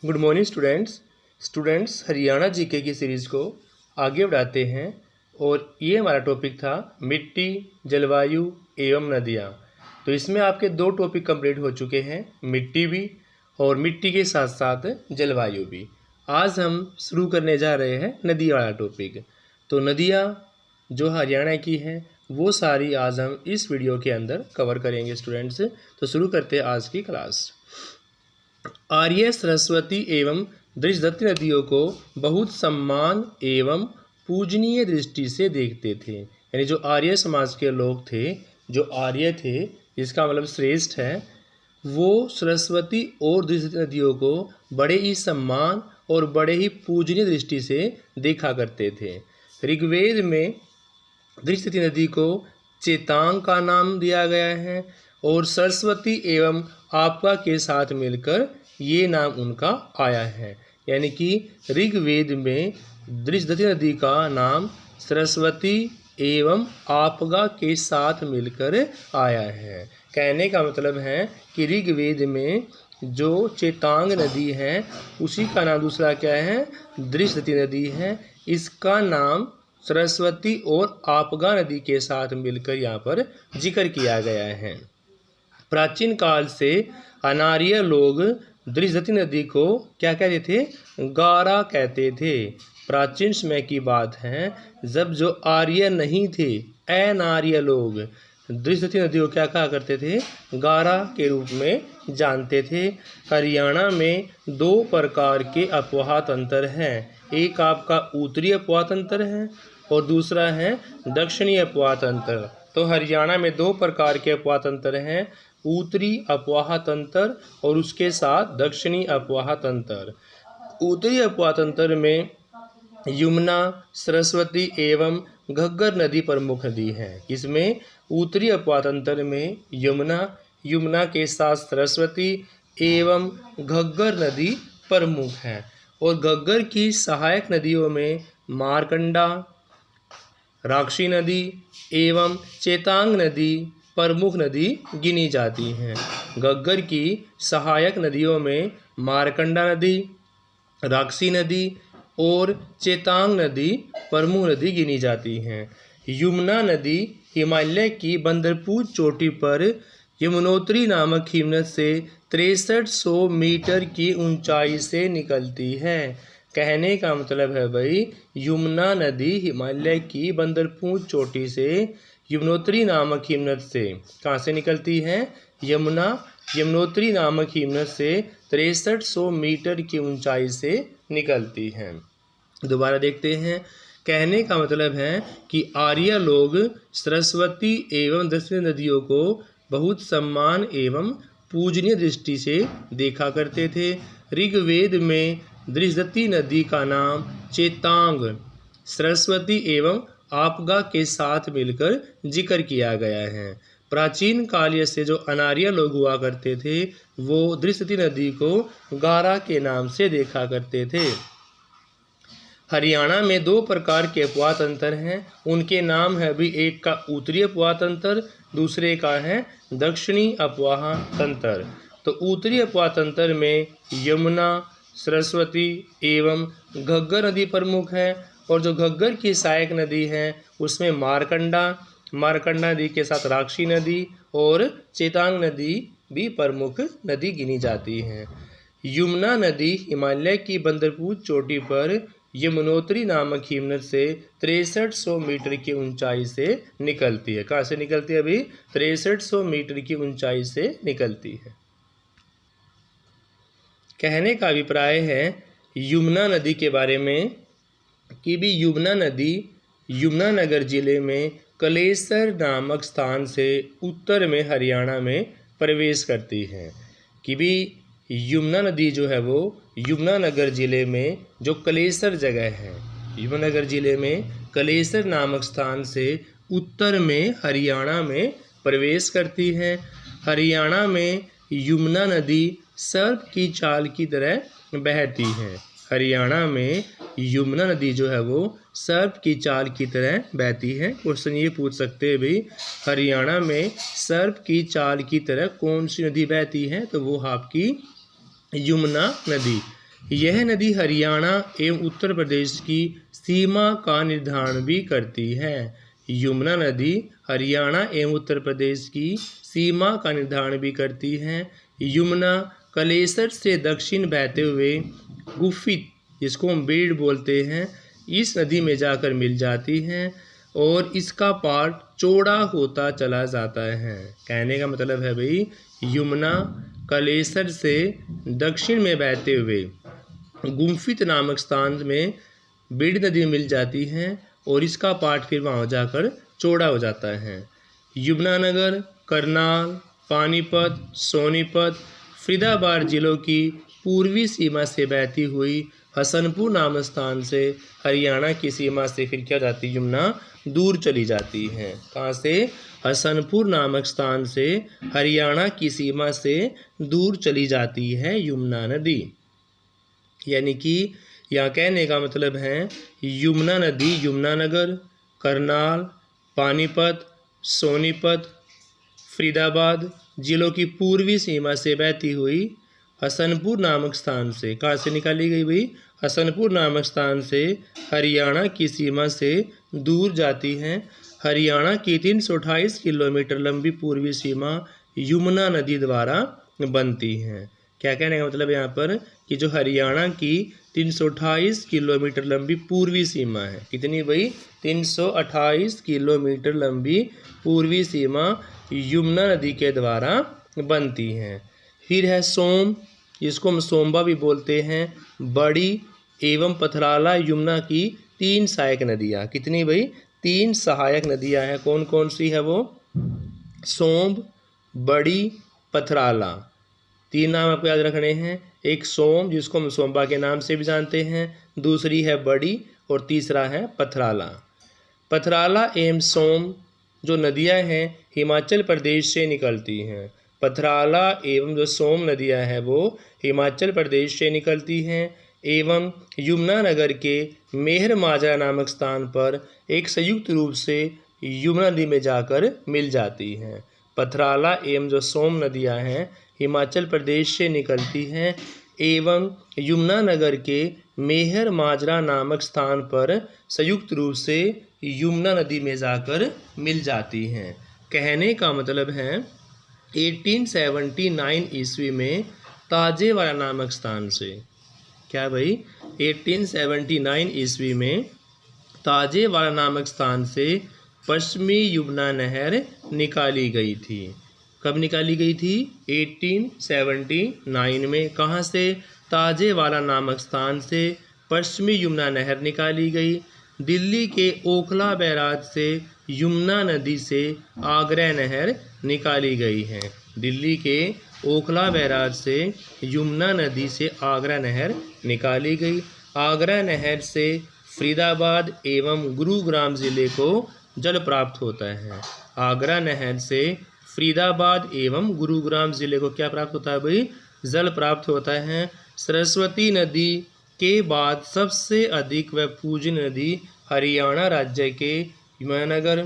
Good morning students Haryana GK की series को आगे बढ़ाते हैं और ये हमारा टॉपिक था मिट्टी, जलवायु एवं नदियाँ। तो इसमें आपके दो टॉपिक कंप्लीट हो चुके हैं, मिट्टी भी और मिट्टी के साथ साथ जलवायु भी। आज हम शुरू करने जा रहे हैं नदी वाला टॉपिक। तो नदियाँ जो हरियाणा की हैं वो सारी आज हम इस वीडियो के अंदर कवर करेंगे स्टूडेंट्स। तो शुरू करते हैं आज की क्लास। आर्य, सरस्वती एवं दृशदत्ती नदियों को बहुत सम्मान एवं पूजनीय दृष्टि से देखते थे। यानी जो आर्य समाज के लोग थे, जो आर्य थे, इसका मतलब श्रेष्ठ है, वो सरस्वती और दृशदत्ती नदियों को बड़े ही सम्मान और बड़े ही पूजनीय दृष्टि से देखा करते थे। ऋग्वेद में दृशदत्ती नदी को चेतांग का नाम दिया गया है और सरस्वती एवं आपका के साथ मिलकर ये नाम उनका आया है। यानी कि ऋग्वेद में दृशदत्ती नदी का नाम सरस्वती एवं आपगा के साथ मिलकर आया है। कहने का मतलब है कि ऋग्वेद में जो चेतांग नदी है उसी का नाम दूसरा क्या है, दृशदत्ती नदी है। इसका नाम सरस्वती और आपगा नदी के साथ मिलकर यहाँ पर जिक्र किया गया है। प्राचीन काल से अनार्य लोग दृशदत्ती नदी को क्या कहते थे, गारा कहते थे। प्राचीन समय की बात है जब जो आर्य नहीं थे, अनार्य लोग दृशदत्ती नदी को क्या कहा करते थे, गारा के रूप में जानते थे। हरियाणा में दो प्रकार के अपवाह तंत्र हैं। एक आपका उत्तरी अपवाह तंत्र है और दूसरा है दक्षिणी अपवाह तंत्र। तो हरियाणा में दो प्रकार के अपवाह तंत्र हैं, उत्तरी अपवाह तंत्र और उसके साथ दक्षिणी अपवाह तंत्र। उत्तरी अपवाह तंत्र में यमुना, सरस्वती एवं घग्गर नदी प्रमुख नदी है। इसमें उत्तरी अपवाह तंत्र में यमुना के साथ सरस्वती एवं घग्गर नदी प्रमुख है और घग्गर की सहायक नदियों में मारकंडा, राक्षी नदी एवं चेतांग नदी प्रमुख नदी गिनी जाती हैं। घग्गर की सहायक नदियों में मारकंडा नदी, राक्षी नदी और चेतांग नदी प्रमुख नदी गिनी जाती हैं। यमुना नदी हिमालय की बंदरपुर चोटी पर यमुनोत्री नामक हिमनद से 6300 मीटर की ऊंचाई से निकलती है। कहने का मतलब है भाई, यमुना नदी हिमालय की बंदरपुर चोटी से यमुनोत्री नामक हिमनद से कहाँ से निकलती है, यमुनोत्री नामक हिमनद से 6300 मीटर की ऊंचाई से निकलती है। दोबारा देखते हैं। कहने का मतलब है कि आर्य लोग सरस्वती एवं दृशदत्ती नदियों को बहुत सम्मान एवं पूजनीय दृष्टि से देखा करते थे। ऋग्वेद में दृशदत्ती नदी का नाम चेतांग, सरस्वती एवं आपगा के साथ मिलकर जिक्र किया गया है। प्राचीन काल से जो अनार्य लोग हुआ करते थे वो दृशदत्ती नदी को गारा के नाम से देखा करते थे। हरियाणा में दो प्रकार के अपवाह तंत्र हैं, उनके नाम है भी, एक का उत्तरी अपवाह तंत्र, दूसरे का है दक्षिणी अपवाह तंत्र। तो उत्तरी अपवाह तंत्र में यमुना, सरस्वती एवं घग्गर नदी प्रमुख है और जो घग्गर की सहायक नदी है उसमें मारकंडा नदी के साथ राक्षी नदी और चेतांग नदी भी प्रमुख नदी गिनी जाती हैं। यमुना नदी हिमालय की बंदरपुर चोटी पर यमुनोत्री नामक हिमनद से 6300 मीटर की ऊंचाई से निकलती है। कहाँ से निकलती है अभी, 6300 मीटर की ऊंचाई से निकलती है। कहने का अभिप्राय है यमुना नदी के बारे में कि भी यमुना नदी यमुनानगर जिले में कलेसर नामक स्थान से उत्तर में हरियाणा में प्रवेश करती है। कि भी यमुना नदी जो है वो यमुनानगर जिले में जो कलेसर जगह है, यमुनानगर जिले में कलेसर नामक स्थान से उत्तर में हरियाणा में प्रवेश करती है। हरियाणा में यमुना नदी सर्प की चाल की तरह बहती है। हरियाणा में यमुना नदी जो है वो सर्प की चाल की तरह बहती है। क्वेश्चन ये पूछ सकते हैं भाई, हरियाणा में सर्प की चाल की तरह कौन सी नदी बहती है, तो वो आपकी यमुना नदी। यह नदी हरियाणा एवं उत्तर प्रदेश की सीमा का निर्धारण भी करती है। यमुना नदी हरियाणा एवं उत्तर प्रदेश की सीमा का निर्धारण भी करती है। यमुना कलेसर से दक्षिण बहते हुए गुफित, जिसको हम बीड़ बोलते हैं, इस नदी में जाकर मिल जाती हैं और इसका पार्ट चौड़ा होता चला जाता है। कहने का मतलब है भाई, यमुना कलेसर से दक्षिण में बहते हुए गुम्फित नामक स्थान में बीड़ नदी मिल जाती है और इसका पार्ट फिर वहाँ जाकर चौड़ा हो जाता है। यमुनानगर, करनाल, पानीपत, सोनीपत, फरीदाबाद जिलों की पूर्वी सीमा से बहती हुई हसनपुर नामक स्थान से हरियाणा की सीमा से फिर क्या जाती है, यमुना दूर चली जाती है। कहाँ से? हसनपुर नामक स्थान से हरियाणा की सीमा से दूर चली जाती है यमुना नदी। यानी कि यहाँ कहने का मतलब है, यमुना नदी यमुनानगर, करनाल, पानीपत, सोनीपत, फरीदाबाद जिलों की पूर्वी सीमा से बहती हुई हसनपुर नामक स्थान से, कहाँ से निकाली गई भाई? हसनपुर नामक स्थान से हरियाणा की सीमा से दूर जाती हैं। हरियाणा की 328 किलोमीटर लंबी पूर्वी सीमा यमुना नदी द्वारा बनती है। क्या कहने का मतलब यहाँ पर कि जो हरियाणा की 328 किलोमीटर लंबी पूर्वी सीमा है, कितनी भाई? 328 किलोमीटर लंबी पूर्वी सीमा यमुना नदी के द्वारा बनती हैं। फिर है सोम, जिसको हम सोमबा भी बोलते हैं। बड़ी एवं पथराला यमुना की 3 सहायक नदियाँ, कितनी भाई? 3 सहायक नदियाँ हैं। कौन कौन सी है वो? सोम, बड़ी, पथराला, 3 नाम आपको याद रखने हैं। एक सोम, जिसको हम सोमबा के नाम से भी जानते हैं, दूसरी है बड़ी और तीसरा है पथराला। पथराला एवं सोम जो नदियां हैं हिमाचल प्रदेश से निकलती हैं। पथराला एवं जो सोम नदियां हैं वो हिमाचल प्रदेश से निकलती हैं एवं यमुनानगर के मेहर माजरा नामक स्थान पर एक संयुक्त रूप से यमुना नदी में जाकर मिल जाती हैं। पथराला एवं जो सोम नदियां हैं हिमाचल प्रदेश से निकलती हैं एवं यमुनानगर के मेहर माजरा नामक स्थान पर संयुक्त रूप से यमुना नदी में जाकर मिल जाती हैं। कहने का मतलब है 1879 ईस्वी में ताजेवाला नामक स्थान से, क्या भाई? 1879 ईस्वी में ताजेवाला नामक स्थान से पश्चिमी यमुना नहर निकाली गई थी। कब निकाली गई थी? 1879 में। कहाँ से? ताजेवाला नामक स्थान से पश्चिमी यमुना नहर निकाली गई। दिल्ली के ओखला बैराज से यमुना नदी से आगरा नहर निकाली गई है। दिल्ली के ओखला बैराज से यमुना नदी से आगरा नहर निकाली गई। आगरा नहर से फरीदाबाद एवं गुरुग्राम ज़िले को जल प्राप्त होता है। आगरा नहर से फरीदाबाद एवं गुरुग्राम ज़िले को क्या प्राप्त होता है भाई? जल प्राप्त होता है। सरस्वती नदी के बाद सबसे अधिक व पूजनीय नदी हरियाणा राज्य के यमुनानगर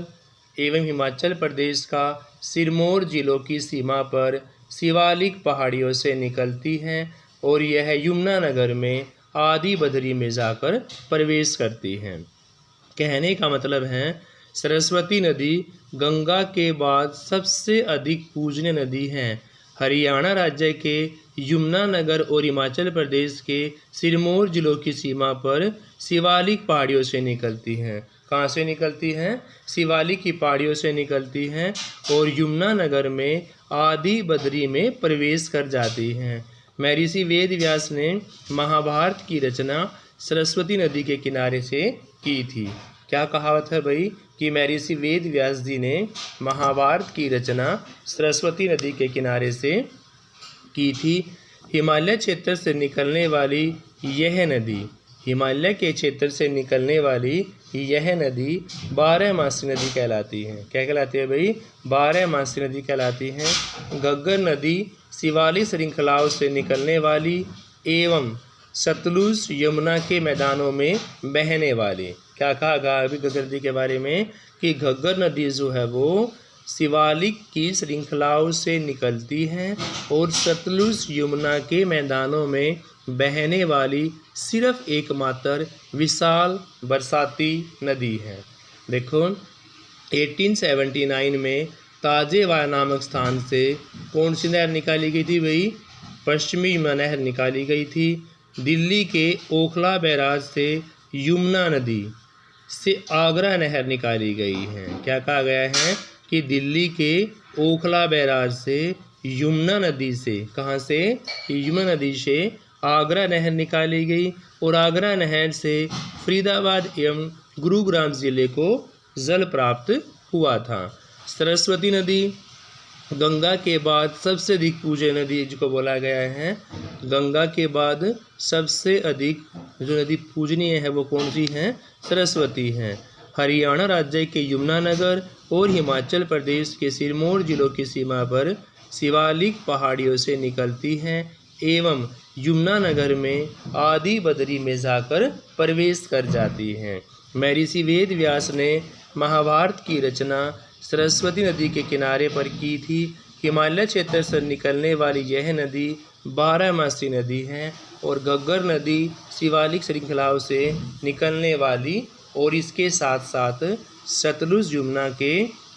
एवं हिमाचल प्रदेश का सिरमौर जिलों की सीमा पर शिवालिक पहाड़ियों से निकलती हैं और यह यमुनानगर में आदि बदरी में जाकर प्रवेश करती हैं। कहने का मतलब है सरस्वती नदी गंगा के बाद सबसे अधिक पूजनीय नदी है। हरियाणा राज्य के यमुनानगर और हिमाचल प्रदेश के सिरमौर जिलों की सीमा पर शिवालिक पहाड़ियों से निकलती हैं। कहाँ से निकलती हैं? शिवालिक की पहाड़ियों से निकलती हैं और यमुनानगर में आदि बद्री में प्रवेश कर जाती हैं। महर्षि वेद व्यास ने महाभारत की रचना सरस्वती नदी के किनारे से की थी। क्या कहावत है भाई कि महर्षि वेद व्यास जी ने महाभारत की रचना सरस्वती नदी के किनारे से की थी। हिमालय क्षेत्र से निकलने वाली यह नदी, हिमालय के क्षेत्र से निकलने वाली यह नदी 12मासी नदी कहलाती है। क्या कहलाती है भाई? 12मासी नदी कहलाती है। घग्गर नदी शिवालिक श्रृंखलाओं से निकलने वाली एवं सतलुज यमुना के मैदानों में बहने वाली। क्या कहा गया अभी घग्गर नदी के बारे में कि घग्गर नदी जो है वो शिवालिक की श्रृंखलाओं से निकलती हैं और सतलुज यमुना के मैदानों में बहने वाली सिर्फ एकमात्र विशाल बरसाती नदी है। देखो 1879 में ताजेवाला नामक स्थान से कौन सी नहर निकाली गई थी भाई? पश्चिमी यमुना नहर निकाली गई थी। दिल्ली के ओखला बैराज से यमुना नदी से आगरा नहर निकाली गई है। क्या कहा गया है कि दिल्ली के ओखला बैराज से यमुना नदी से, कहाँ से? यमुना नदी से आगरा नहर निकाली गई और आगरा नहर से फरीदाबाद एवं गुरुग्राम जिले को जल प्राप्त हुआ था। सरस्वती नदी गंगा के बाद सबसे अधिक पूज्य नदी जिसको बोला गया है। गंगा के बाद सबसे अधिक जो नदी पूजनीय है वो कौन सी है? सरस्वती है। हरियाणा राज्य के यमुनानगर और हिमाचल प्रदेश के सिरमौर जिलों की सीमा पर शिवालिक पहाड़ियों से निकलती हैं एवं यमुनानगर में आदि बदरी में जाकर प्रवेश कर जाती हैं। महर्षि वेद व्यास ने महाभारत की रचना सरस्वती नदी के किनारे पर की थी। हिमालय क्षेत्र से निकलने वाली यह नदी 12मासी नदी है और घग्गर नदी शिवालिक श्रृंखलाओं से निकलने वाली और इसके साथ साथ सतलुज यमुना के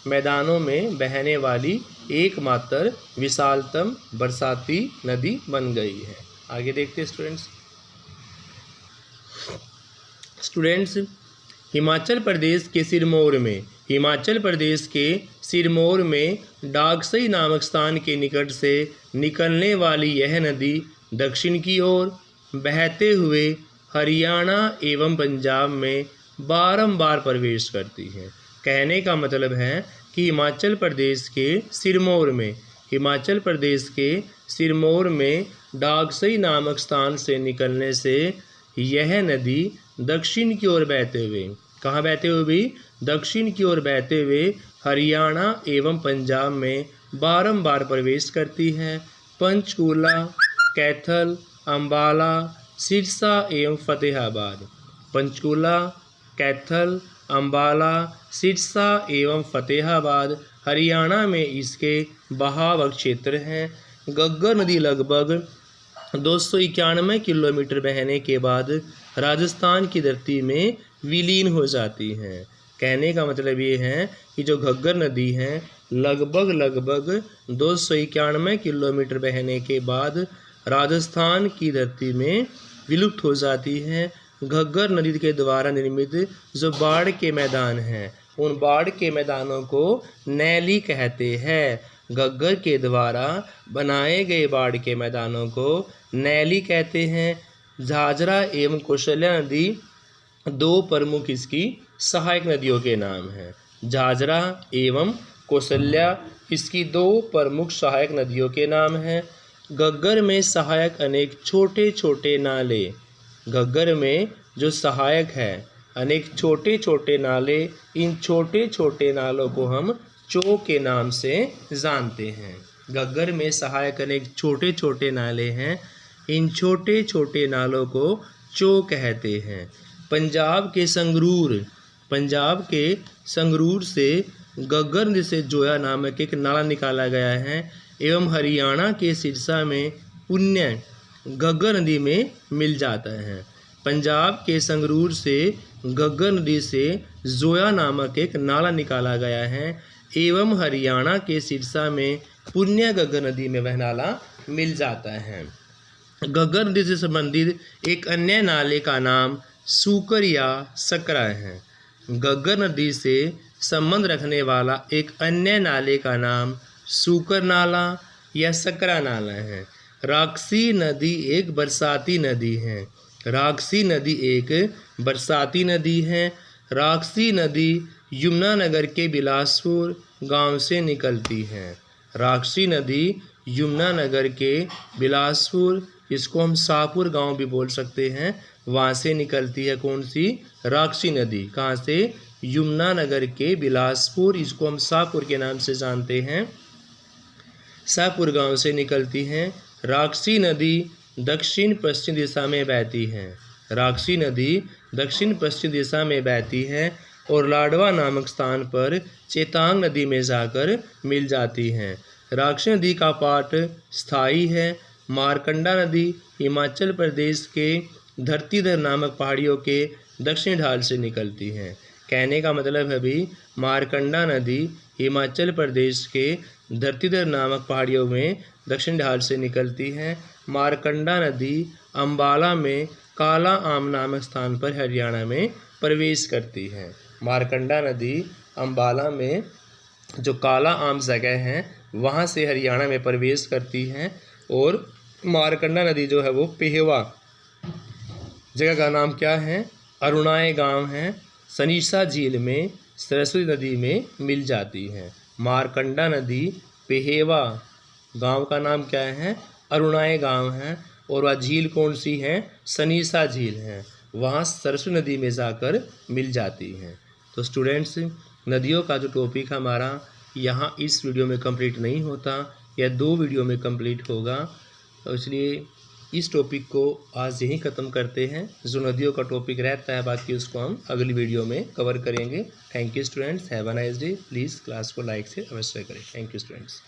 मैदानों में बहने वाली एकमात्र विशालतम बरसाती नदी बन गई है। आगे देखते हैं स्टूडेंट्स हिमाचल प्रदेश के सिरमौर में डागसई नामक स्थान के निकट से निकलने वाली यह नदी दक्षिण की ओर बहते हुए हरियाणा एवं पंजाब में बारंबार प्रवेश करती है। कहने का मतलब है कि हिमाचल प्रदेश के सिरमौर में डागसई नामक स्थान से निकलने से यह नदी दक्षिण की ओर बहते हुए, कहाँ बहते हुए भी? दक्षिण की ओर बहते हुए हरियाणा एवं पंजाब में बारंबार प्रवेश करती है। पंचकूला, कैथल, अम्बाला, सिरसा एवं फतेहाबाद। पंचकूला, कैथल, अम्बाला, सिरसा एवं फतेहाबाद हरियाणा में इसके बहाव क्षेत्र हैं। घग्गर नदी लगभग 291 किलोमीटर बहने के बाद राजस्थान की धरती में विलीन हो जाती हैं। कहने का मतलब ये है कि जो घग्गर नदी है लगभग 291 किलोमीटर बहने के बाद राजस्थान की धरती में विलुप्त हो जाती है। घग्गर नदी के द्वारा निर्मित जो बाढ़ के मैदान हैं उन बाढ़ के मैदानों को नैली कहते हैं। घग्गर के द्वारा बनाए गए बाढ़ के मैदानों को नैली कहते हैं। झाझरा एवं कौशल्या नदी दो प्रमुख इसकी सहायक नदियों के नाम हैं। झाझरा एवं कौशल्या इसकी दो प्रमुख सहायक नदियों के नाम हैं। घग्गर में सहायक अनेक छोटे छोटे नाले, घग्गर में जो सहायक है अनेक छोटे छोटे नाले, इन छोटे छोटे नालों को हम चो के नाम से जानते हैं। घग्गर में सहायक अनेक छोटे छोटे नाले हैं, इन छोटे छोटे नालों को चो कहते हैं। पंजाब के संगरूर से घग्गर नदी से जोया नामक एक नाला निकाला गया है एवं हरियाणा के सिरसा में पुण्य घग्गर नदी में मिल जाता है। पंजाब के संगरूर से घग्गर नदी से जोया नामक एक नाला निकाला गया है एवं हरियाणा के सिरसा में पुण्य घग्गर नदी में वह नाला मिल जाता है। घग्गर नदी से संबंधित एक अन्य नाले का नाम सूकर या सकरा है। घग्गर नदी से संबंध रखने वाला एक अन्य नाले का नाम सूकर नाला या सकरा नाला है। राक्षसी नदी एक बरसाती नदी है। राक्षसी नदी एक बरसाती नदी है। राक्षसी नदी यमुनानगर के बिलासपुर गांव से निकलती है। राक्षसी नदी यमुनानगर के बिलासपुर, इसको हम शाहपुर गांव भी बोल सकते हैं, वहाँ से निकलती है। कौन सी? राक्षसी नदी। कहाँ से? यमुनानगर के बिलासपुर, इसको हम शाहपुर के नाम से जानते हैं, शाहपुर गांव से निकलती हैं। राक्षसी नदी दक्षिण पश्चिम दिशा में बहती है। राक्षसी नदी दक्षिण पश्चिम दिशा में बहती है। और लाडवा नामक स्थान पर चेतांग नदी में जाकर मिल जाती हैं। राक्षस नदी का पाट स्थायी है। मारकंडा नदी हिमाचल प्रदेश के धरतीधर नामक पहाड़ियों के दक्षिण ढाल से निकलती हैं। कहने का मतलब है भी मारकंडा नदी हिमाचल प्रदेश के धरतीधर नामक पहाड़ियों में दक्षिण ढाल से निकलती है। मारकंडा नदी अम्बाला में काला आम नामक स्थान पर हरियाणा में प्रवेश करती है। मारकंडा नदी अम्बाला में जो काला आम जगह है वहाँ से हरियाणा में प्रवेश करती है। और मारकंडा नदी जो है वो पेहवा जगह का नाम क्या है, अरुणाए गांव है, सनीसा झील में सरस्वती नदी में मिल जाती है। मारकंडा नदी पेहेवा गांव का नाम क्या है, अरुणाए गांव है। और वह झील कौन सी है, सनीसा झील है, वहाँ सरस्वती नदी में जाकर मिल जाती हैं। तो स्टूडेंट्स, नदियों का जो टॉपिक हमारा यहाँ इस वीडियो में कंप्लीट नहीं होता, यह 2 वीडियो में कंप्लीट होगा। तो इसलिए इस टॉपिक को आज यहीं ख़त्म करते हैं। जो नदियों का टॉपिक रहता है बाकी उसको हम अगली वीडियो में कवर करेंगे। Thank you students, have a nice day. Please class को लाइक से अवश्य करें। Thank you students.